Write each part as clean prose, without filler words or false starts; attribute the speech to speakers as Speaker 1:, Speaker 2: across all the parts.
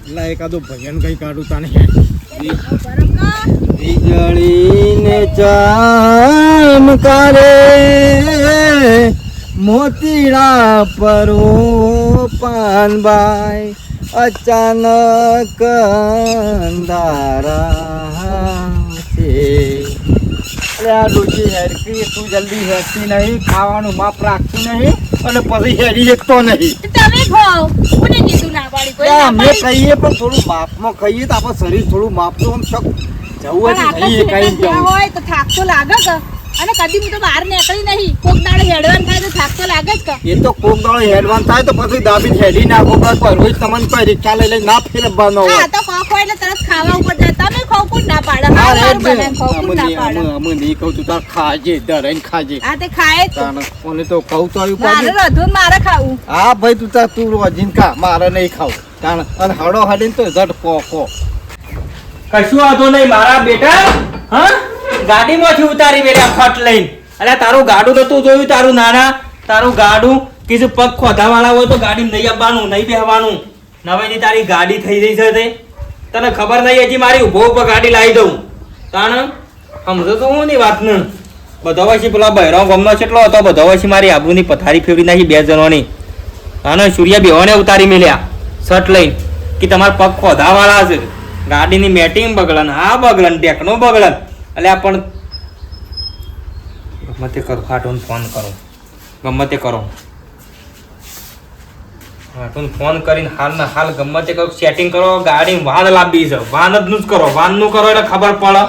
Speaker 1: એટલે એકાદો ભજન કઈ કાઢું તાને
Speaker 2: વીજળીને ચમકારે મોતીડા પરો પાનબાઈ અચાનક અંધારા છે. અરે આ ડોશી હેરકી તું જલ્દી હેરતી નહીં, ખાવાનું માપ રાખતી નહીં અને પછી હેરી એકતો નહીં.
Speaker 3: તમે ખાઓ કોને કીધું ના પાડી કોઈ ના
Speaker 2: અમે
Speaker 3: પાડી
Speaker 2: કહીએ પણ થોડું માપમાં ખાઈએ તો આપણું શરીર થોડું માપનું આમ શક જવું
Speaker 3: પણ આટલા
Speaker 2: નહીં કઈ
Speaker 3: સિલેન્ડર
Speaker 2: જવું.
Speaker 3: હોય તો થાક તો લાગે કે અને કદી હું તો બહાર નીકળી નહીં કોક દાડે હેડવાન થાય તો થાક તો લાગે જ કે
Speaker 2: એ તો કોક દાડો હેડવાન થાય તો પછી દાબી હેડી નાખો પર રોજ તમને કોઈ રિક્ષા લઈ લઈ ના ફેરવવાનો હોય.
Speaker 3: હા તો કોક હોય એટલે તરત ખાવા ઉપર જાય તમે ખાવ કોણ ના પાડે હા
Speaker 2: અરે
Speaker 3: મારું બનાવીને ખાવ કોણ ના પાડે
Speaker 2: અમે નહીં કહું તું તાર ખાજે ધરાઈને ખાજે.
Speaker 3: હા તે ખાય જ તો
Speaker 2: તાણે કોને તો કહું તો આવ્યું
Speaker 3: મારે
Speaker 2: પાછું.
Speaker 3: રોધવું ને મારે ખાવું
Speaker 2: હા ભાઈ તું તાર તું રોજીન ખા મારે નહીં ખાવું તાણે અને હડો હડીને તો ઝટ પોકો.
Speaker 4: કશું વાંધો નહીં મારા બેટા. હા ગાડીમાંથી ઉતારી વેલા ફટ લઈને. અલ્યા તારું ગાડું તો તું જોયું તારું નાના તારું ગાડું કીધું પગ ખોધાવાળા હોય તો ગાડી નહીં આવવાનું નહીં બેહવાનું. નવાઈની તારી ગાડી થઈ જઈ છે તે તને ખબર નહીં હજી મારી ઉભો ઉપર ગાડી લાવી દઉં તાણ સમજો તો હું ની વાત ને બધા વર્ષી પેલા બહેરાવ ગમનો કેટલો હતો બધા વર્ષી મારી આબરૂની પથારી ફેરવી નાખી બે જણોની. અને સૂર્યા બેવાને ઉતારી મેલ્યા શર્ટ લઈને કે તમારા પગ ખોધાવાળા છે. ગાડીની મેટિંગ બગડન આ બગડન ટેકનો બગડન. એટલે પણ ગમે તે કરો ખાટોને ફોન કરો ગમે તે કરો ખાટોને ફોન કરીને હાલ ને હાલ ગમે તે કરો સેટિંગ કરો. ગાડી વાન લાવવી છે વાન જ નું જ કરો વાનનું કરો એટલે ખબર પડે.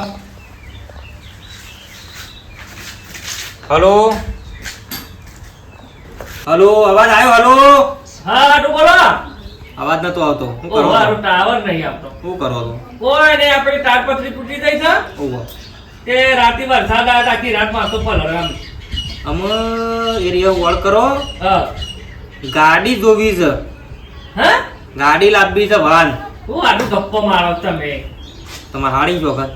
Speaker 4: હલો હલો અવાજ આવ્યો? હલો
Speaker 5: હા આટલું બોલો.
Speaker 4: અવાજ નતો આવતો. શું કરો
Speaker 5: ઓ મારો ટાવર નહીં આપતો.
Speaker 4: શું કરો છો?
Speaker 5: કોઈ નહીં આપણી તાડપત્રી તૂટી ગઈ છે
Speaker 4: ઓહો
Speaker 5: તે રાતે વરસાદ આવ્યો તો આખી રાત માથો પલળે આમ.
Speaker 4: અમે એરિયા વોળ કરો.
Speaker 5: હા
Speaker 4: ગાડી જોવી છે
Speaker 5: હા
Speaker 4: ગાડી લાવવી છે વાન.
Speaker 5: હું આટલું ગપ્પો મારો તમે
Speaker 4: તમારે હાડી જોગન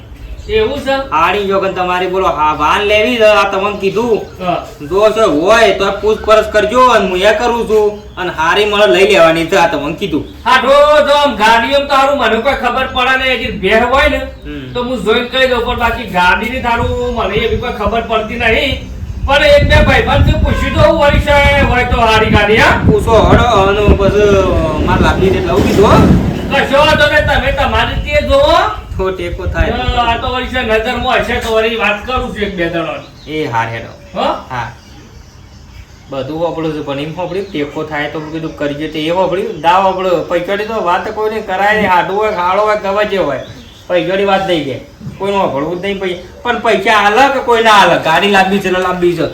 Speaker 5: એવું છે.
Speaker 4: હાડી જોગન તમારી બોલો હા વાન લેવી છે. આ તમને કીધું
Speaker 5: હા.
Speaker 4: જો છે હોય તો પૂછપરછ કરજો અને હું એ કરું છું અને હારી મળે લઈ લેવાની છે. આ તમને કીધું.
Speaker 5: હા જો આમ ગાડીઓ તો તારું મને કોઈ ખબર પડે ને હજી ભેર હોય ને તો હું જોઈને કહી દઉં પણ બાકી ગાડીની તારું મને એવી કોઈ ખબર પડતી નહીં. પણ એક બે ભાઈબંધ પૂછ્યું તો હું વળી છે હોય તો હારી ગાડી હા
Speaker 4: પૂછો હડો અને પછી મારે લાવવી છે લઉં કીધું.
Speaker 5: કશો વાંધો નહીં તમે તમારી તે જોવો.
Speaker 4: તો ટેકો થાય.
Speaker 5: આ તો વળી છે નજરમાં હશે તો વળી વાત કરું છું એક બે જણો.
Speaker 4: એ હાર હેડો
Speaker 5: હો
Speaker 4: હા બધું વાપરું છું પણ એમ વાપર્યું ટેકો થાય તો કીધું કરજે તે એ વાપર્યું દા વાપર્યું પૈસાડી તો વાત કોઈ નહીં કરાય નહીં. હાડું હોય ખાડો હોય ગમે જે હોય પૈસાડી વાત નહીં કે કોઈનું વાપરવું જ નહીં. પણ પૈસા હાલ કે કોઈ ના હાલ ગાડી લાવવી છે લાવવી છે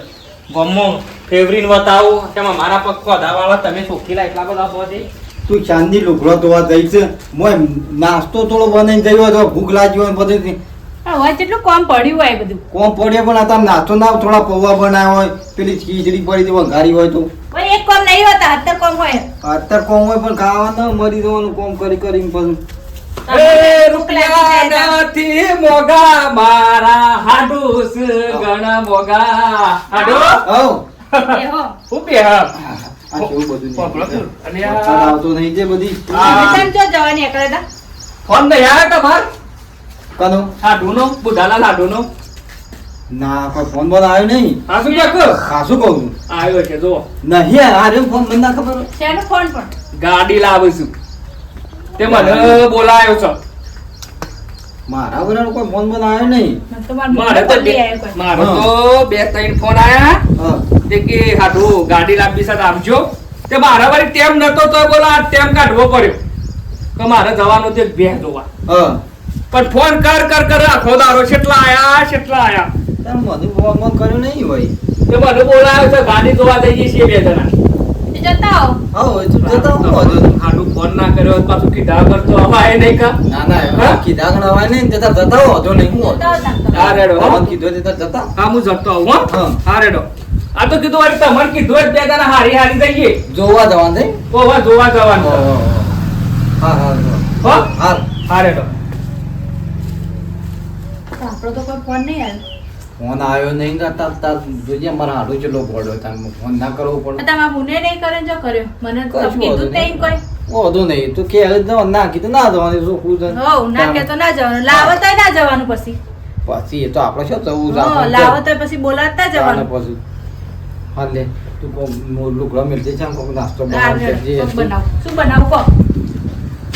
Speaker 4: ગમો ફેવરીને બતાવું તેમાં મારા પગ ખોદાવાળા તમે ચોખ્ખીલા એટલા બધા પહોંચી.
Speaker 2: તું ચાંદી લુગડો ધોવા જઈ છે મોય નાસ્તો થોડો બનાવીને ગયો હતો ભૂખ લાગી હોય બધું
Speaker 3: હવે કેટલું કામ પડ્યું હોય બધું
Speaker 2: કોમ પડે પણ આ તાર નાસ્તો ના થોડા પૌવા બનાવ્યા હોય પેલી ખીચડી પડી હતી વઘારી હોય તો
Speaker 3: કોઈ એક કામ નહીં હોતા અત્યારે કામ હોય
Speaker 2: અત્યારે કોમ હોય પણ ખાવાનું મરી જવાનું કોમ કરી કરીને પછી
Speaker 5: એ રૂપિયા નથી મોગા મારા હાડુસ ઘણા મોગા હાડો
Speaker 2: હઉ
Speaker 3: એ હો
Speaker 5: ઉભી હા
Speaker 2: આ કેવું બધું નહીં.
Speaker 5: અને
Speaker 2: વરસાદ આવતો નહીં છે બધી
Speaker 3: તમે જો જવાની એકલા હતા
Speaker 5: ફોન નહીં આવ્યો તમાર
Speaker 2: કનો
Speaker 5: હાડુનો બુધાલા હાડુનો
Speaker 2: ના કોઈ ફોન બોલ આવ્યો નહીં
Speaker 5: હા શું કહો
Speaker 2: ખાસું કહું છું
Speaker 5: આવ્યો છે જો
Speaker 2: નહીં આ રે ફોન મને ના ખબર હોય.
Speaker 3: શેનો ફોન પણ
Speaker 5: ગાડી લાવું છું તે મને બોલાયો છે
Speaker 2: મારા વગર કોઈ ફોન બોલ આવ્યો નહીં
Speaker 5: મારે તો મારો તો બે ત્રણ ફોન આયા
Speaker 2: હા
Speaker 5: તે કે હાડું ગાડી લાવવી સાથે આવજો તે મારા વાળી ટેમ નતો તો બોલા ટેમ કાઢવો પડ્યો કે મારે જવાનું તે બે જોવા
Speaker 2: હા
Speaker 5: પણ ફોન કર આખો દારો કેટલા આયા
Speaker 2: તાર મને ફોન બોન કર્યો નહીં હોય
Speaker 5: તે મને બોલાયો છે ગાડી જોવા જઈએ છીએ બે જણા
Speaker 3: જતા આવો
Speaker 2: હા એ તો જતા હું વાંધો નહીં.
Speaker 5: હાડું ફોન ના કર્યો હોત પાછું કીધા કરતો હવાય નહીં કા
Speaker 2: ના ના
Speaker 5: હા?
Speaker 2: કીધા ગણ હવાય નહીં જતા જતા વાંધો નહીં હું વાંધો
Speaker 3: જતા
Speaker 2: નહીં.
Speaker 3: આવતા
Speaker 5: હા રેડો
Speaker 2: ફોન કીધો જતા જતા
Speaker 5: હા હું જતો આવું હો
Speaker 2: હા.
Speaker 5: હા રેડો આ તો કીધું વળી તમારે કીધું જ બે જણા હારી જઈએ
Speaker 2: જોવા જવાનું છે
Speaker 5: ઓવા જોવા જવાનું છે.
Speaker 2: હા હા
Speaker 5: હો
Speaker 2: હા
Speaker 5: હા રેડો
Speaker 3: આપણો તો કોઈ ફોન નહીં આવ્યો
Speaker 2: ફોન આવ્યો નહીં ને તાર જોઈએ મારા હાડું ચેલો પડ્યો તાર ફોન ના કરવો પડે
Speaker 3: તમારા મુને નહીં કરે જો કર્યો મને
Speaker 2: કશું
Speaker 3: કીધું
Speaker 2: વાંધો
Speaker 3: તે
Speaker 2: નહીં.
Speaker 3: કોઈ
Speaker 2: વાંધો નહીં તો કે ના કીધું ના જવાનું ચોખ્ખું છે.
Speaker 3: હો ના કે તો ના જવાનું, લાવો તોય ના જવાનું પછી.
Speaker 2: પછી એ તો આપણે શું થવું
Speaker 3: હો લાવો તોય પછી બોલાવતા જવાનું.
Speaker 2: પછી હા લે તું લુગડા મેળજે છે કોક નાસ્તો
Speaker 3: હા, કોક બનાવો. શું બનાવું કહો?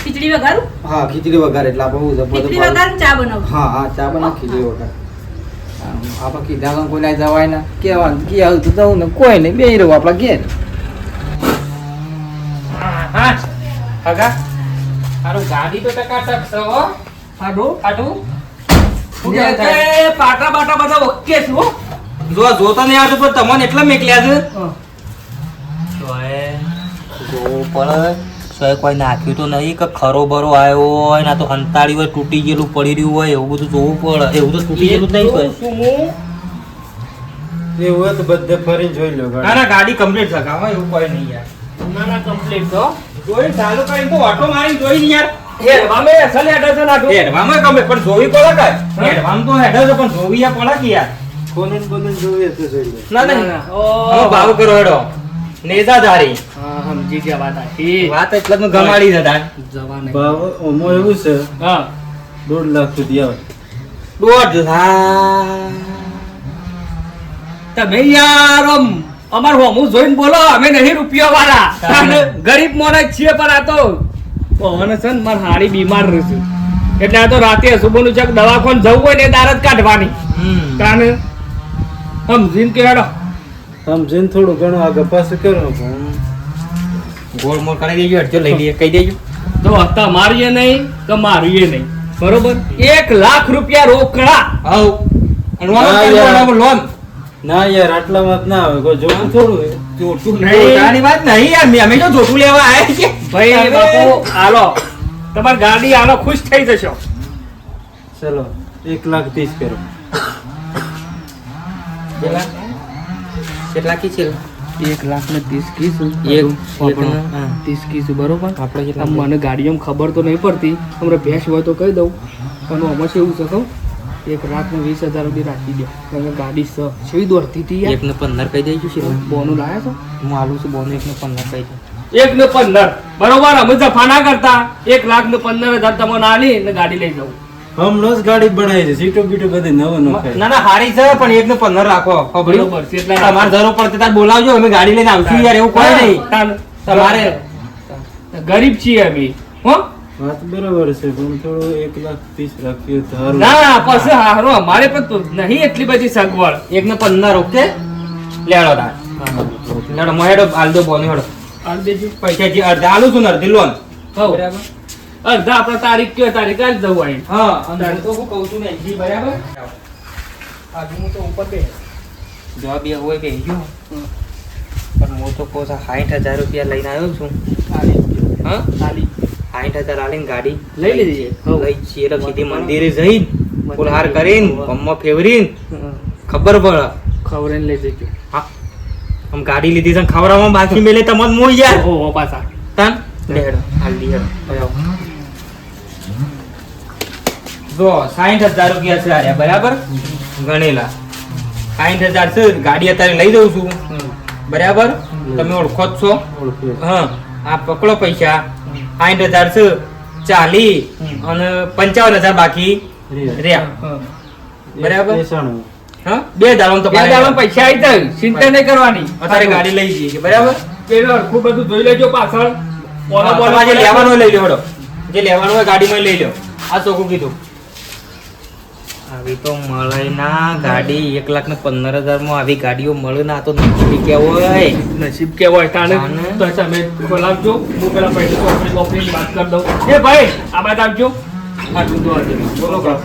Speaker 3: ખીચડી વઘારું?
Speaker 2: હા ખીચડી વઘાર એટલે આપણે
Speaker 3: ખીચડી વઘારું, ચા બનાવું.
Speaker 2: હા ચા બનાવ ખીચડી વઘાર આપણે કીધા કોઈ ના જવાય ના કેવાનું કે આવું તો જવું ને કોઈ નહીં બે રહું આપણા ઘેર.
Speaker 4: હા હગા તારું ગાડી તો ટકાટક છે હો. આટું
Speaker 5: પાટા બાટા બધા ઓકે છે હો.
Speaker 4: જો જોતા નહીં આવતું પણ તમને એટલા મેકલ્યા છે જોવું પડે સોય કોઈ નાખ્યું તો નહીં કે ખરો બરો આવ્યો હોય ના તો હંતાડી હોય તૂટી ગયેલું પડી રહ્યું હોય એવું બધું જોવું પડે. એવું તો તૂટી ગયેલું જ નહીં હોય.
Speaker 1: એવું હોય તો બધે ફરીને જોઈ લો
Speaker 4: ના ના ગાડી કમ્પ્લીટ છે કામ એવું કોઈ નહીં યાર.
Speaker 5: ના ના કમ્પ્લીટ તો
Speaker 4: જોઈ ચાલુ કરીને તો ઓટો મારીને જોઈ ને યાર.
Speaker 5: હેડવામે અસલ હેડે છે નાખું.
Speaker 4: હેડવામાં ગમે પણ જોવી પડે કાંઈ. હેડવામાં તો હેડે છે પણ જોવી યા પડે કે યાર.
Speaker 1: ફોન બોલન જોઈએ તો જોઈ લો.
Speaker 4: ના ના હું ભાવ કરો હેડો નેજાધારી
Speaker 5: હા સમજી ગયા વાત આખી.
Speaker 4: વાત એટલે જ ગમાડી જતા.
Speaker 5: જવાને
Speaker 1: ભાવ ઓમો એવું છે
Speaker 5: હા
Speaker 1: 1.5 લાખ સુધી આવે.
Speaker 4: 1.5 લાખ
Speaker 5: તમે યાર અમાર હોમું જોઈને બોલો અમે નહીં રૂપિયા વાળા ગરીબ મોણા છીએ પણ આ તો પવન છે ને માર હાડી બીમાર રહેશે એટલે આ તો રાતે સુબહનું ચક દવાખાને જવું હોય ને દાર જ કાઢવાની કારણ સમજીને કે હેડો
Speaker 1: સમજીને થોડું ઘણું આગળ પાછું કરો પણ
Speaker 4: ગોળ મોળ કરી દેજો અડજો લઈ લઈએ કહી દેજો.
Speaker 5: તો તમારી નહીં કે મારી નહીં બરોબર 1 લાખ રૂપિયા રોકડા
Speaker 4: હાઉ લોન
Speaker 1: ના યાર આટલામાં જ ના આવે કોઈ જોવું થોડું હોય.
Speaker 5: જોતું
Speaker 4: પોતાની વાત નહીં યાર અમે તો જોતું લેવા આયા છીએ.
Speaker 5: ભાઈ બાપુ હાલો તમારી ગાડી હાલો ખુશ થઈ જશો.
Speaker 1: ચલો 1,30,000 કરો.
Speaker 4: કેટલા કી છે
Speaker 5: 1 લાખ ને 30 કીધું
Speaker 4: એક
Speaker 5: 30 કીધું બરોબર
Speaker 4: આપણે કેટલા
Speaker 5: આમ મને ગાડીઓમાં ખબર તો નહીં પડતી હમણાં ભેંસ હોય તો કહી દઉં પણ આમાં શું એવું છે કહું 1 લાખ ને 20,000 સુધી રાખી દો કારણ કે ગાડી સેવી દોડતી હતી યાર.
Speaker 4: 1 ને 15 કહી દેજો છે
Speaker 5: બોનું લાયા છો
Speaker 4: હું આલું છું બોનું 1 ને 15 કહી દે
Speaker 5: 1 ને 15 બરોબર અમે જફા ના કરતા 1 લાખ ને 15,000 તમને આલી ને ગાડી લઈ જાઉં.
Speaker 1: હમણાં જ ગાડી બનાવી છે સીટો બીટો બધી નવો નખાય.
Speaker 4: ના ના હારી છે પણ 1 ને 15 રાખો ખબર
Speaker 5: બરોબર છે એટલે
Speaker 4: તમારે જરૂર પડતી તાર બોલાવજો અમે ગાડી લઈને આવશું યાર એવું કોઈ નહીં તમારે
Speaker 5: ગરીબ છીએ અમે હો
Speaker 1: વાત બરાબર છે પણ થોડું 1,30,000 રાખ્યું તો સારું.
Speaker 5: ના પછી હારો અમારે પણ તો નહીં એટલી બધી સગવડ
Speaker 4: 1 ને 15 ઓકે લેડો તાર લેડો મોહેડો આલદો બોની હેડો
Speaker 5: આલ દેજો
Speaker 4: પૈસા જે અડધા આલું છું ને અડધી લોન
Speaker 5: હો
Speaker 4: બરાબર
Speaker 5: અડધા આપણે તારીખ કયો તારીખ આજ જવું અહીં
Speaker 4: હા અને હું તો હું કહું છું ને જી બરાબર
Speaker 5: આજે હું તો ઉપર બે
Speaker 4: જવાબ એ હોય કે જો પણ હું તો કહું છું 60,000 રૂપિયા લઈને આવ્યો છું હા
Speaker 5: તાલી
Speaker 4: 60,000 આલીને ગાડી
Speaker 5: લઈ લીધી
Speaker 4: લઈ છીએ એટલે સીધી મંદિરે જઈને ફુલહાર કરીને ગમમાં ફેવરીને ખબર પડે
Speaker 5: ખવરે લઈ જજો
Speaker 4: હા આમ ગાડી લીધી છે ખવડાવવામાં બાકી મેલે તમને મોઈ યાર
Speaker 5: ઓહો પાછા
Speaker 4: તન લેડો હાલી હેડો જો 60,000 રૂપિયા છે આર્યા બરાબર ગણેલા 60,000 છે ગાડી અત્યારે લઈ જઉં છું બરાબર તમે ઓળખો જ છો
Speaker 1: ઓળખ્યું.
Speaker 4: હા આ પકડો પૈસા 60,000 છે 40 અને 55,000 બાકી રહ્યા બરાબર
Speaker 1: બેસાણું.
Speaker 4: હા બે દાડો તો
Speaker 5: બે દાડો પૈસા આવી જાય ચિંતા નહીં કરવાની
Speaker 4: અત્યારે ગાડી લઈ જઈએ બરાબર
Speaker 5: પેલો હરખું બધું જોઈ લેજો પાછળ બોલો બોલો
Speaker 4: તમારે જે લેવાનું હોય લઈ લો હેડો જે લેવાનું હોય ગાડીમાં લઈ લો આ ચોખ્ખું કીધું આવી તો મળે ના ગાડી 1,15,000 માં આવી ગાડીઓ મળે ના તો નસીબ કેવો હોય
Speaker 5: નસીબ કેવાય તાણે તો તમે ખોલાવજો હું પેલા પૈસા ચોપડી વાત કરી દઉં એ ભાઈ આ બાદ આવજો આટલું તો આજે બોલો કા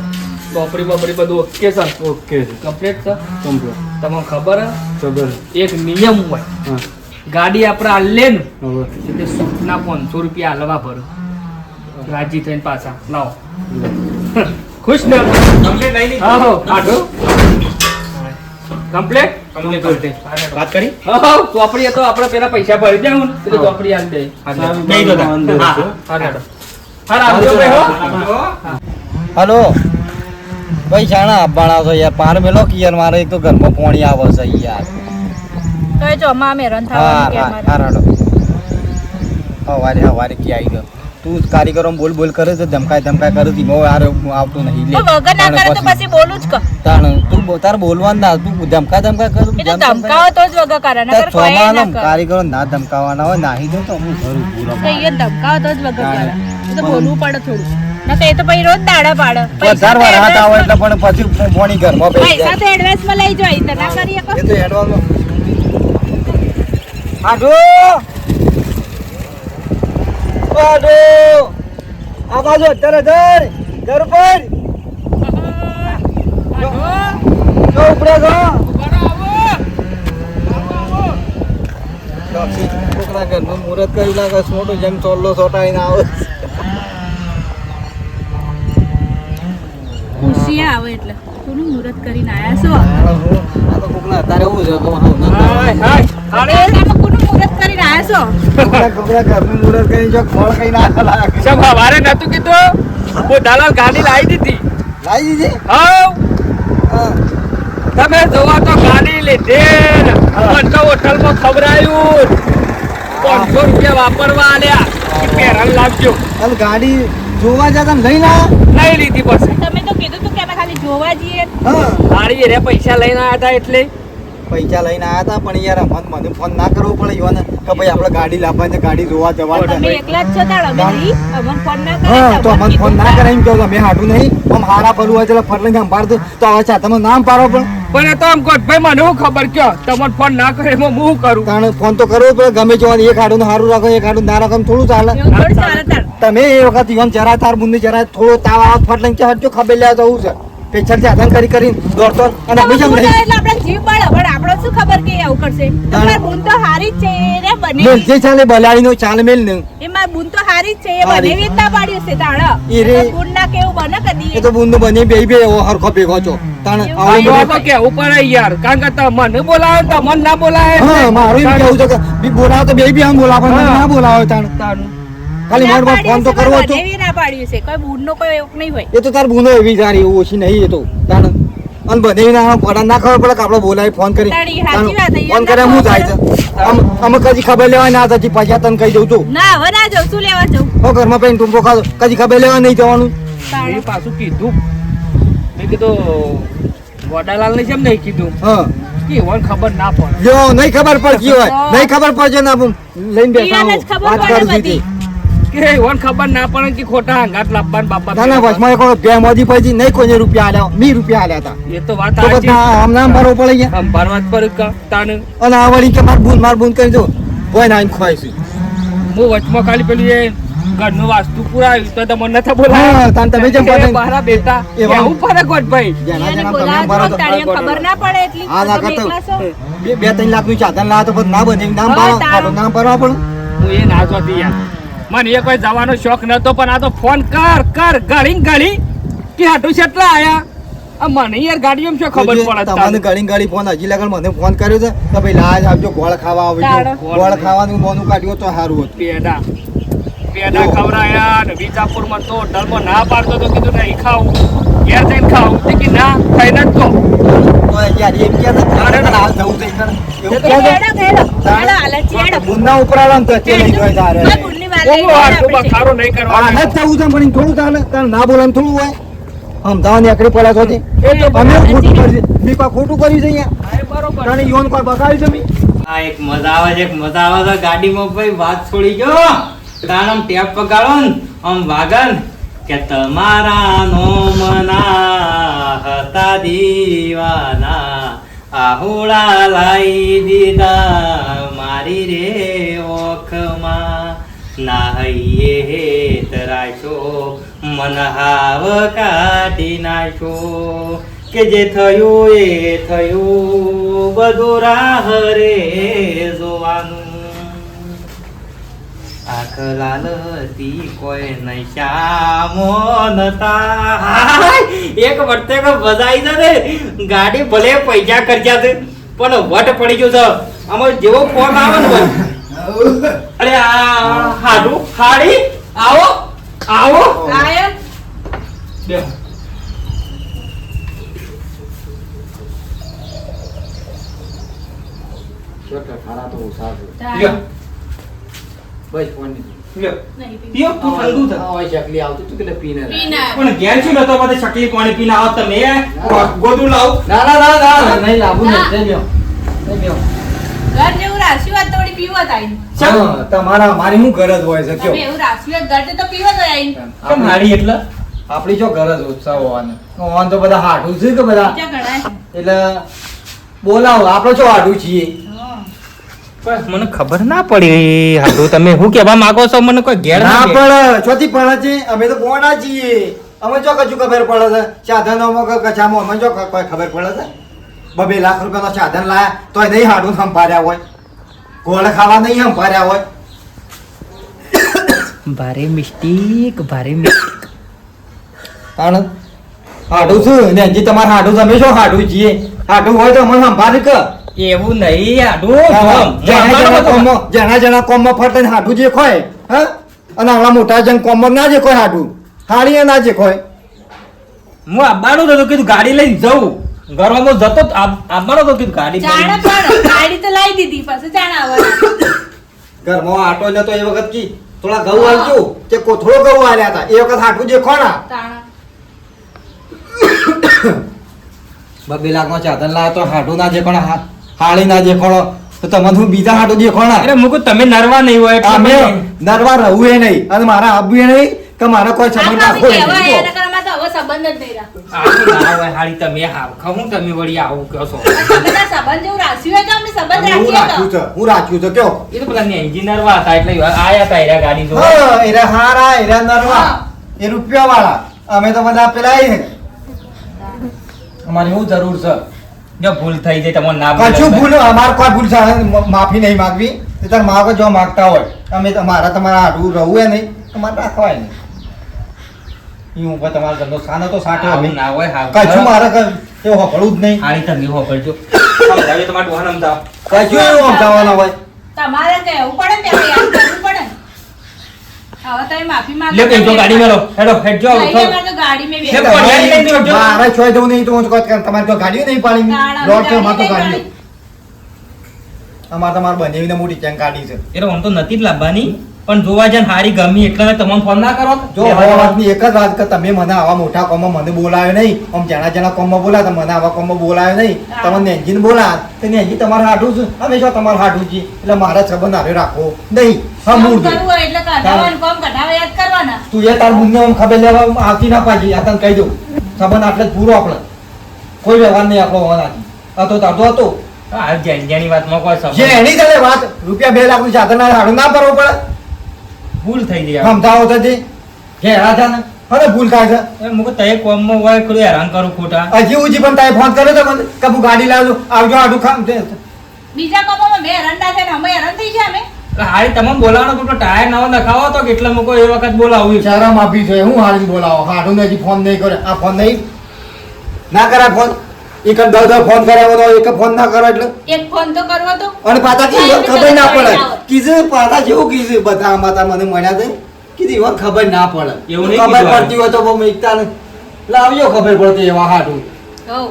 Speaker 5: ચોપડી બોપડી બધું ઓકે સર
Speaker 1: ઓકે છે
Speaker 5: કમ્પ્લીટ છે
Speaker 1: કમ્પ્લીટ.
Speaker 5: તમને ખબર હે?
Speaker 1: ખબર.
Speaker 5: એક નિયમ હોય
Speaker 1: હા
Speaker 5: ગાડી આપણે આલે ને
Speaker 1: હવે
Speaker 5: એટલે સૂટના 500 રૂપિયા હાલવા ભરો રાજી થઈને પાછા લાવો ખુશ ને
Speaker 4: કમ્પ્લીટ લઈ
Speaker 5: હા હો આટો કમ્પ્લીટ
Speaker 4: કમ્પ્લીટ વાત કરી
Speaker 5: હા ચોપડી તો આપણે પેલા પૈસા ભરી દેવું ને એટલે ચોપડી આલી દે
Speaker 4: નહીં તો
Speaker 1: અંદર
Speaker 4: હા
Speaker 1: છે.
Speaker 5: હા આવજો ભાઈ હો
Speaker 2: હલો ભાઈ શાણા આપવાના છો યાર પાર મેલો કે યાર મારે એક તો ઘરમાં પાણી આવે છે યાર
Speaker 3: તો એ જો માં મેરન
Speaker 2: હા
Speaker 3: થવાનું કે
Speaker 2: હા
Speaker 3: અમારે.
Speaker 2: હા રાડો હવારે કે આવી ગયો તું કારીગરો બોલ કરે છે ધમકાય કરે છે બહુ યાર હું આવતો નહીં લે
Speaker 3: તો વગર ના કરે તો પછી બોલું જ કર.
Speaker 2: તું તાર બોલવાનું ના તું ધમકા કર
Speaker 3: એ તો ધમકાવો તો જ વગર કરે નકર કોઈ ના કરે.
Speaker 2: કારીગરો ના ધમકાવાના હોય નાહી દો તો હું ઘર ઊભું
Speaker 3: તો એ ધમકાવો તો જ વગર કરે. એ તો બોલવું પડે થોડું. નકર એ તો પછી રોજ દાડા પાડે.
Speaker 2: વધારે વાર હાથ આવે એટલે પણ પછી ફોની ઘરમાં બેસી
Speaker 3: પૈસા તો એડવાન્સ માં લઈ જાય તો ના કરી શકો.
Speaker 2: એ તો એડવાન્સ આડો આ બાજુ અત્યારે ઘર પર જો ઉપડે છોકરા ઘરનું મુહૂર્ત કર્યું લાગે મોટો જેમ ચોલ્લો ચોટાડીને આવે
Speaker 3: ખુશી આવે એટલે કોનું મુહૂર્ત કરીને આયા છો?
Speaker 2: આ તો કોકના અત્યારે એવું છે
Speaker 3: અરે તમે કોનું મુહૂર્ત કરીને આયા છો?
Speaker 2: કોકના ઘરનું મુહૂર્ત કરીને જો ખોળ ખાઈને આયા લાગે
Speaker 5: સબ હવારે નતું કીધું હું દલાલ ગાડી લાવી દીધી.
Speaker 2: લાવી દીધી
Speaker 5: હા તમે જોવા તો ગાડી લીધી મને તો હોટલમાં ખવડાયું 500 રૂપિયા વાપરવા આલ્યા પેરન લાવજો.
Speaker 2: ચાલ ગાડી જોવા જતા લઈને
Speaker 5: લઈ લીધી પછી
Speaker 3: તમે તો કીધું તું કે અમે ખાલી જોવા જઈએ.
Speaker 5: ગાડી રે પૈસા લઈને આવ્યા હતા એટલે
Speaker 2: પૈસા લઈને આયા હતા પણ યાર મને ફોન ના કરવો પડે યુવાને કે ભાઈ આપણે ગાડી લાવવાની છે ગાડી જોવા જવાનું
Speaker 3: તમે
Speaker 2: છે
Speaker 3: એકલા જ છો તાળ અમે નહીં. અમને ફોન ના કરે.
Speaker 2: હા તો
Speaker 3: તમને
Speaker 2: અમને ફોન ના
Speaker 3: કીધું
Speaker 2: કરે એમ કહું મેં હાટું નહીં આમ હારા પડવું હોય એટલે ફરલે સંભાળ દો તો હવે ચા તમે નામ પાડો પણ
Speaker 5: પણ એ તો આમ ભાઈ મને શું ખબર કયો તમને ફોન ના કરે એમાં હું કરું.
Speaker 2: કારણ ફોન તો કરવો પડે ગમે જવાનું એક હાડું સારું રાખો એક હાડું ના રાખો એમ થોડું ચાલે
Speaker 3: એવું થોડું ચાલે તાળ.
Speaker 2: તમે એ વખત ઈવન જરા તાર બુંદી જરા થોડો તાવ આવત ફટલે કે હટજો ખબર લેવા જવું છે પેછળ સાધન કરી દોડતો અને અમે જેમ
Speaker 3: બુન તો
Speaker 2: નહીં
Speaker 3: એટલે આપણે જીવ બળે પણ આપણો શું ખબર કે આવું કરશે. તમારી બુન તો હારી જ છે રે
Speaker 2: મેલ
Speaker 3: બનેવી.
Speaker 2: જે ચાલે બલાડી નો ચાલ મેલ ને
Speaker 3: એમાં બુન તો હારી જ છે એ
Speaker 2: હારી.
Speaker 3: બનેવી જ ના પાડ્યું છે તાળ.
Speaker 2: એ રે.
Speaker 3: બુન ના કેવું બને કદી.
Speaker 2: એ તો બુંદ બને બે એવો હરખો ભેગો છો તાણ
Speaker 3: એવું
Speaker 2: આવું
Speaker 5: આ
Speaker 2: બધું
Speaker 5: તો કેવું પડે યાર કારણ કે મને બોલાવે તમને ના બોલાવે
Speaker 2: હા મારું એમ કેવું છે કે બી બોલાવો તો બે આમ બોલાવો પણ મને ના બોલાવો તાણ ખાલી
Speaker 3: ના
Speaker 2: મારે ફોન તો
Speaker 3: પાડ્યું
Speaker 2: કરવો
Speaker 3: છે,
Speaker 2: તો
Speaker 3: બનેવી ના પાડ્યું છે કોઈ બુન નો કોઈ એવું નહીં હોય.
Speaker 2: એ તો તાર બુનો એવી સારી એવું ઓછી નહીં એ તો તાણ અને બધે ના પડા ના ખબર પડે કે આપણે બોલાવી ફોન કરી
Speaker 3: તારી સાચી વાત છે,
Speaker 2: ફોન કરે હું જાય છે અમે કદી ખબર લેવા ના થતી પછી તને કહી દઉં છું
Speaker 3: ના હવે ના જાઉં શું લેવા જાઉં
Speaker 2: હો ઘરમાં પેન ટૂંપો ખાધો કદી ખબર લેવા નહીં જવાનું
Speaker 3: તાળ.
Speaker 5: મેં પાછું કીધું મેં કીધું વડાલાલ ને કેમ નહીં કીધું
Speaker 2: હા
Speaker 5: કે એવોને ખબર ના પડે
Speaker 2: જો નહીં ખબર પડતી હોય નહીં ખબર પડશે ને લઈને બેઠા
Speaker 3: ઈયાને જ ખબર
Speaker 2: વાત
Speaker 3: પડે
Speaker 2: કરું છું
Speaker 3: બધી.
Speaker 5: કે એવોને ખબર ના પડે કે ખોટા હંગાત લાવવાન બાપા
Speaker 2: ના ના વચમાં એક બે મોદી પછી નહીં કોઈને રૂપિયા આલ્યા મી રૂપિયા આલ્યા હતા
Speaker 5: એ તો વાત
Speaker 2: તો
Speaker 5: સાચી
Speaker 2: બધા આમ નામ ભરવો પડે ગયા
Speaker 5: આમ ભરવા જ પડે કે તાને
Speaker 2: અને આ વળી કે માર બૂન કરી દો કોઈ ના ખવાય છે
Speaker 5: હું વચમાં ખાલી પેલું એ ઘરનું વાસ્તુ પુરાવ્યું તો તમને નથી બોલાવ્યા
Speaker 2: હા તાન તમે જેમ
Speaker 5: કે
Speaker 2: પડે
Speaker 5: મારા બેટા
Speaker 2: એવા-
Speaker 5: કેવું પડે ગોઠભાઈ
Speaker 2: જેના
Speaker 3: ઈયાને
Speaker 2: જેના તમે
Speaker 3: બોલાવો
Speaker 2: ભરો
Speaker 3: તો
Speaker 2: તો
Speaker 3: તાળી ખબર ના પડે એટલી.
Speaker 2: હા, ના
Speaker 3: તમે
Speaker 2: કરતો.
Speaker 3: એકલા છો.
Speaker 2: બે 3 લાખ નું સાધન લાવો તો પછી ના બને નામ
Speaker 3: હા,
Speaker 2: પાડો
Speaker 3: તારું.
Speaker 2: આપણું નામ ભરવા પડે
Speaker 5: હું એ ના જોતી યાર મને એ કોઈ જવાનો શોખ નતો પણ આ તો ફોન કર ઘડી કે હાટું કેટલા આયા આ મને યાર ગાડીઓમાં શું ખબર પડે
Speaker 2: તમને ઘડી ફોન હજી લગન મને ફોન કર્યો છે કે ભાઈ લાજ આવજો ગોળ ખાવા આવજો
Speaker 3: તાળો.
Speaker 2: ગોળ ખાવાનું બોનું કાઢ્યું તો સારું હતું
Speaker 5: પેડા ખવડાયા ને વિજાપુરમાં તો હોટલમાં ના પાડતો તો કીધું નહીં ખાવું ઘેર જઈને ખાવું તે કે ના ખાઈને જ તો
Speaker 2: તો યાર એમ કે છે હાલ જવું છે એવું
Speaker 3: તો
Speaker 2: કે છે
Speaker 3: હેડો, હેડો. હેડો, હાલે છે, હેડો.
Speaker 2: બુંદના ઉપર આલો ને તો તે લઈ જાય તારે
Speaker 3: આ બુનની વાત
Speaker 5: બહુ
Speaker 3: લઈને
Speaker 5: વાર
Speaker 3: આપણે છે.
Speaker 5: ખારો નહીં
Speaker 2: આ
Speaker 5: કરવાનો
Speaker 2: નથી થવું છે પણ થોડું ચાલે તારે ના બોલવાનું થોડું હોય અમદાવાદ નીકળી પડ્યા છો તે
Speaker 5: એ તો
Speaker 2: અમે ખોટું કર્યું છે મીપા ખોટું કર્યું છે અહીંયા
Speaker 5: એ બરોબર
Speaker 2: તને યોન કોઈ બગાડ્યું છે મી
Speaker 4: આ એક મજા આવે છે ગાડીમાં ભાઈ વાત છોડી ગયો તાણમ ટેપ પગાડો ને આમ વાગન કે તમારા નોમના હતા દીવાના આહુડા લાઈ દીધા મારી રે ઓખમાં નાહૈયે હેતરાશો મન હાવ કાઢી નાશો કે જે થયું એ થયું બધું રાહ રે જોવાનું આંખ લાલ હતી કોઈ નહીં શ્યામો નતા એક વર્તે બજાઈ છે ને ગાડી ભલે પૈસા ખર્ચ્યા છે પણ વટ પડી ગયો છે આમાં જેવો ફોન આવે ને અરે આ હાડું હાડી આવો
Speaker 3: આયો?
Speaker 4: બેહો.
Speaker 3: તાળી.
Speaker 2: બસ ફોન નહીં.
Speaker 4: લ્યો.
Speaker 3: નહીં પીવું.
Speaker 4: પીઓ તું ઠંડુ થા.
Speaker 2: ઓય ચકલી આવતું તું એટલે પીને રા.
Speaker 3: પીને આવ.
Speaker 4: પણ ઘેર શું નતો બધે શકલી પાણી પીને આવો તમે ગોદું લાવ.
Speaker 2: ના ના ના ના નહીં લાવું નહીં. જઈ લ્યો. જઈ લ્યો.
Speaker 3: ઘર જેવું રાખ્યું હોત તો વળી પીવો જ આઈને.
Speaker 2: હા, તમારા મારી શું ગરજ હોય છે કયો?
Speaker 3: તમે એવું રાખ્યું હોત ઘર તો પીવો જ આઈને.
Speaker 4: કેમ હારી એટલે
Speaker 2: આપણી જો ગરજ ઉત્સાહ હોવાની હોવાનું તો બધા હાડું છે કે બધા
Speaker 3: બીજા ઘણા છે.
Speaker 2: એટલે બોલાવો આપણે જો હાડું છીએ.
Speaker 3: હા.
Speaker 4: પણ મને ખબર ના પડી હાડું તમે શું કહેવા માંગો છો મને કોઈ ઘેર
Speaker 2: ના
Speaker 4: ના કે.
Speaker 2: પડે ચોથી પડે છે અમે તો ગોડા છીએ અમે જો કશું ખબર પડે છે સાધનોમાં કે કચામાં અમે જો કોઈ ખબર પડે છે 2 લાખ રૂપિયાનો સાધન લાયા તોય નહીં હાડું સંભાળ્યા હોય ગોળ ખાવા નહીં સંભાળ્યા હોય
Speaker 4: ભારે મિસ્ટેક ભારે મિસ્ટેક.
Speaker 2: કારણ હાડું છું ને હજી તમારે હાડું તમે શું હાડું છીએ હાડું હોય તો અમે સંભાળી કે
Speaker 4: એવું નહીં હાડું
Speaker 2: જણા કોમમાં ફરતા હાડું જે ખોય હા અને આવા મોટા જણ કોમમાં ના જે ખોય હાડું હાડીએ ના જે ખોય
Speaker 4: હું આવવાનું તો કીધું ગાડી લઈને જઉં ઘરમાં જતો આવવાનો તો કીધું ગાડી
Speaker 3: જાણે
Speaker 4: લઈને.
Speaker 3: પણ ગાડી તો લાવી દીધી પછી જાણે આવવાના.
Speaker 2: ઘરમાં આટો નતો એ વખત કી થોડા ઘઉં આલજો કે કોથળો ઘઉં આલ્યા હતા એ વખત હાડું જે ખોના
Speaker 3: તાણા.
Speaker 2: 2 લાખનો સાધન લાવ્યો તો હાડું ના જે કોણ હાળી ના જે કોણ તો તમને હું બીજા હાડું જે કોણ
Speaker 4: અરે મુકુ તમે નરવા નહીં હોય એટલે
Speaker 2: અમે
Speaker 4: મને-
Speaker 2: નરવા રહું એ નહીં અને મારા આબુ એ નહીં કે મારા કોઈ સંબંધ
Speaker 3: આ
Speaker 2: રાખવો
Speaker 3: તો
Speaker 2: એ
Speaker 3: કહેવાય
Speaker 2: નહીં.
Speaker 3: એના કરતાં તો હવે સંબંધ જ નહીં રાખવો.
Speaker 4: આવું ના હોય હાળી તમે હાવ ખવું તમે વળી આવું કહો છો
Speaker 3: તમે તાર સંબંધ જેવું રાખ્યું હોય તો અમે સંબંધ
Speaker 2: હું
Speaker 3: રાખીએ
Speaker 2: રાખ્યું
Speaker 3: તો.
Speaker 2: છે હું રાખ્યું છે કયો
Speaker 4: એ તો પેલા એન્જિનિયર હતા એટલે આયા હતા એરા ગાડી જો
Speaker 2: હા એરા હારા એરા નરવા
Speaker 3: હા.
Speaker 2: એ રૂપિયા વાળા અમે તો બધા પેલા એ અમારી શું જરૂર છે
Speaker 4: જો ભૂલ થઈ જાય તમને ના
Speaker 2: કશું ભૂલ અમારે કોઈ ભૂલ છે માફી નહીં માંગવી એ તાર માગો જો માગતા હોય અમે તમારા તમારા હાડું રહું એ નહીં તમારે રાખવાય નહીં ઈ ઉપર તમારા ઘરનો સાનો તો સાટો અમે
Speaker 4: આવું ના હોય હાવ
Speaker 2: કશું મારે એવું હોકળું જ નહીં
Speaker 4: હાળી તમે હોપડજો સમજાવજો તમારે ડોહાને સમજાવો.
Speaker 2: કશું એવું સમજાવવાના હોય
Speaker 3: તમારે કહેવું પડે ને પેલા યાદ કરવું પડે ને. હવે તમે માફી માંગો
Speaker 4: લે કઈ તો ગાડી મેલો હેડો હેડ જો
Speaker 3: લઈ લે, મારે તો ગાડી મેં
Speaker 4: લે,
Speaker 3: બેસી.
Speaker 4: પણ ગાડી લઈને જજો.
Speaker 2: મારે છોય જવું નહીં તો હું કહું કે તમારે તો ગાડીઓ નહીં પાડી
Speaker 3: ગાડા,
Speaker 2: લોટ છે અમારે તો
Speaker 3: ગાડી
Speaker 2: ગાડીઓ અમારે તમારે બંનેવીને મોટી ચેન કાઢી છે
Speaker 4: એટલે આમ તો નથી જ લાવવાની પણ જોવા જાય હારી ગમી એટલે તમને ફોન ના કરો
Speaker 2: જો હવે વાતની એક જ વાત કે તમે મને આવા મોટા કોમમાં મને બોલાવ્યો નહીં આમ જણા કોમમાં બોલા તો મને આવા કોમમાં બોલાવ્યો નહીં
Speaker 3: હા.
Speaker 2: તમને નેન્જીને બોલા તો નેન્જી તમારે હાડું છે અમે જો તમારે હાડું છે એટલે મારે સંબંધ હારે રાખવો નહીં હા
Speaker 3: કામ
Speaker 2: મૂળ
Speaker 3: કરવું હોય એટલે કઢાવવાનું, કામ કઢાવા યાદ કરવાના.
Speaker 2: તું એ તાર મુન્ને આમ ખબર લેવા આવતી ના પાછી આ તને કહી દઉં સંબંધ આટલે જ પૂરો આપણે કોઈ વ્યવહાર નહીં આપણો હોવાનાથી હતો તારતો હતો
Speaker 4: હા જેની વાતમાં કોઈ
Speaker 2: જે
Speaker 4: સમજ
Speaker 2: એની ચાલે વાત રૂપિયા 2 લાખનું સાધન હાડું ના ભરવું પડે
Speaker 4: ભૂલ થઈ ગઈ
Speaker 2: સમજાવો તો જે ઘેરા છે ને હવે ભૂલ થાય છે
Speaker 4: મુકુ તય કોમમાં હોય કોઈ હેરાન કરું ખોટા
Speaker 2: હજી ઉજી પણ તારે ફોન કર્યો તો મને કે હું ગાડી લાવ્યો આવજો આડું ખામ
Speaker 3: બીજા કામોમાં મેં હેરાન ના થાય ને અમે હેરાન થઈ ગયા અમે.
Speaker 4: હારી તમે બોલાવાનો તો ટાયર નવો નખાવો તો કેટલા મૂકો એ વખત બોલાવ્યું
Speaker 2: શરમ આપી છે હું હારીને બોલાવો હાડું ને હજી ફોન નહીં કરે આ ફોન નહીં ના કરાય ફોન એક જ 10 ફોન કર્યા એક ફોન ના કરો એટલે
Speaker 3: એક ફોન તો કરવો તો.
Speaker 2: અને પાછા કીધું ખબર ના પડે કીધું પાછા જેવું કીધું બધા માતા મને મળ્યા છે કીધું એવા ખબર ના પડે
Speaker 4: એવું નહીં
Speaker 2: ખબર
Speaker 4: કીધું
Speaker 2: પડતી હોય તો બહુ એકતા ને લાવ્યો ખબર પડતી એવા હાડું
Speaker 3: હોવ.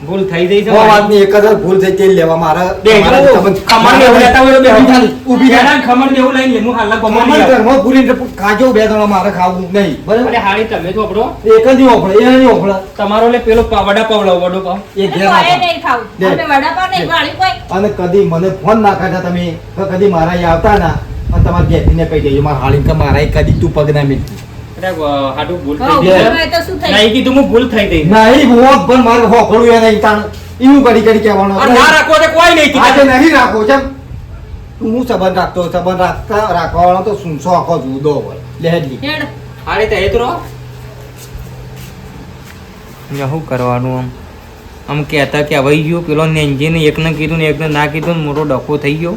Speaker 4: ભૂલ થઈ ગઈ છે
Speaker 2: ઓ વાતની એક જ ભૂલ થઈ તેલ લેવા મારે
Speaker 4: ખમણ ને એવું લેતા હોય તો બેહો.
Speaker 2: ઊભી થાય.
Speaker 4: હેરાન ખમણ ને એવું લઈને હું હાલના કોમમાં લઈ આવું.
Speaker 2: ઘરમાં પૂરીને ખાજો 2 જણા મારે ખાવું નહીં બરાબર
Speaker 4: અરે હારી તમે તો આપણો
Speaker 2: એક જ નહીં ઓફળે એ નહીં ઓફળે
Speaker 4: તમારો લે પેલો વડાપાવ લાવો વડાપાવ
Speaker 2: એ
Speaker 3: તો
Speaker 2: ઘેર
Speaker 3: એ
Speaker 2: નાખો.
Speaker 3: નહીં ખાવું.
Speaker 2: લે.
Speaker 3: અમે વડાપાવ નહીં, વાળી કોઈ.
Speaker 2: અને કદી મને ફોન ના કરતા તમે તો કદી મારા અહીં આવતા ના અને તમારે ઘેરને કહી દેજો મારા હાળી કે મારા અહીં કદી તું પગ ના મિલતી
Speaker 4: અરે હાડું ભૂલ
Speaker 3: હોવ,
Speaker 4: થઈ ગઈ
Speaker 3: ભૂલ હોય તો શું થઈ?
Speaker 4: નહીં કીધું હું ભૂલ થઈ ગઈ
Speaker 2: નહીં હું પણ મારે હોકળું એ નહીં તાણ એવું કરી કરી કહેવાનું
Speaker 4: આ ના રાખો તો કોઈ નહીં
Speaker 2: આજે
Speaker 4: કીધું.
Speaker 2: નહીં રાખો ચમ હું સંબંધ રાખતો સંબંધ રાખતા રાખવા વાળો તો શું આખો જુદો હોય લેહજી
Speaker 3: હેડ.
Speaker 4: હારી તો હેતરો શું કરવાનું આમ આમ કહેતા કે વહી ગયો પેલો નેન્જીને એકને કીધું ને એકને ના કીધું ને મોટો ડખો થઈ ગયો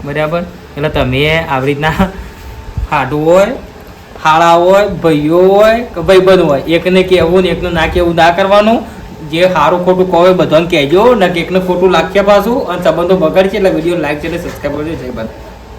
Speaker 4: બરાબર એટલે તમે આવી રીતના હાડું હોય હાળા હોય ભાઈઓ હોય કે ભાઈબંધ હોય એકને કહેવું ને એકને ના કહેવું ના કરવાનું જે સારું ખોટું કહો એ બધાને કહેજો ને કે એકને ખોટું લાગ્યા પાછું અને સંબંધો બગડશે એટલે વિડીયો લાઈક છે એટલે સબસ્ક્રાઈબ કરજો જય બાદ